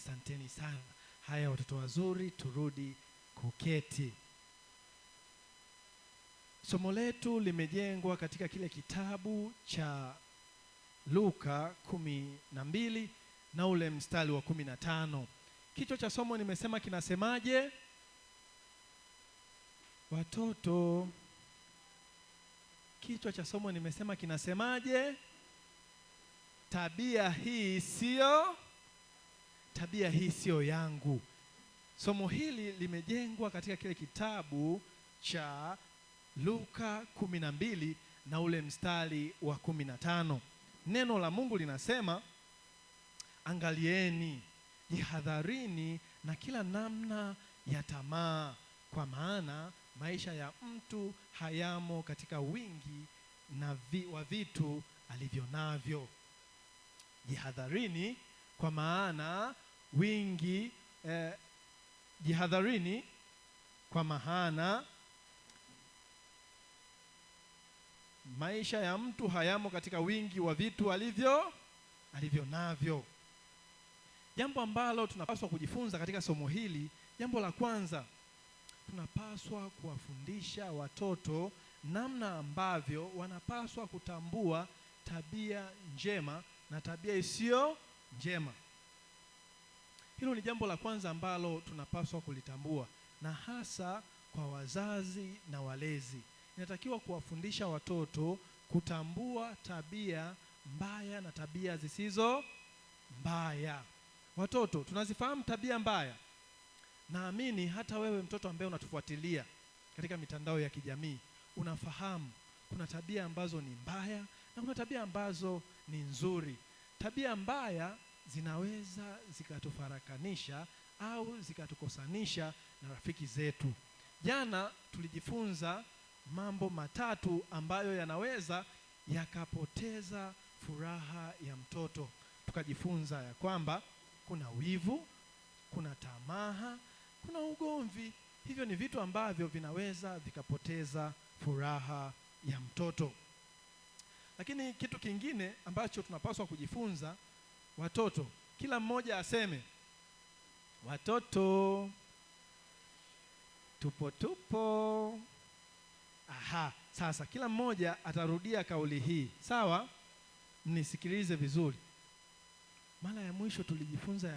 Asanteni sana. Haya watoto wazuri, turudi kuketi. Somo letu limejengwa katika kile kitabu cha Luka 12 na ule mstari wa 15. Kichwa cha somo nimesema kinasemaje? Watoto, kichwa cha somo nimesema kinasemaje? Tabia hii sio yangu. Somo hili limejengwa katika kile kitabu cha Luka 12 na ule mstari wa 15. Neno la Mungu linasema, angalieni, jihadharini na kila namna ya tamaa, kwa maana maisha ya mtu hayamo katika wingi wa vitu alivyo navyo. Jihadharini kwa maana jihadharini kwa maana maisha ya mtu hayamo katika wingi wa vitu alivyo navyo. Jambo ambalo tunapaswa kujifunza katika somo hili, jambo la kwanza, tunapaswa kuwafundisha watoto namna ambavyo wanapaswa kutambua tabia njema na tabia isiyo njema. Hilo ni jambo la kwanza ambalo tunapaswa kulitambua, na hasa kwa wazazi na walezi. Inatakiwa kuwafundisha watoto kutambua tabia mbaya na tabia zisizo mbaya. Watoto, tunazifahamu tabia mbaya. Naamini hata wewe mtoto ambaye unatufuatilia katika mitandao ya kijamii, unafahamu kuna tabia ambazo ni mbaya na kuna tabia ambazo ni nzuri. Tabia mbaya zinaweza zikatufarakanisha au zikatukosanisha na rafiki zetu. Jana tulijifunza mambo matatu ambayo yanaweza yakapoteza furaha ya mtoto. Tukajifunza ya kwamba kuna wivu, kuna tamaa, kuna ugomvi. Hivyo ni vitu ambavyo vinaweza vikapoteza furaha ya mtoto. Lakini kitu kingine ambacho tunapaswa kujifunza, watoto, kila mmoja aseme, watoto tupo. Aha, sasa kila mmoja atarudia kauli hii. Sawa? Mnisikilize vizuri. Mara ya mwisho tulijifunza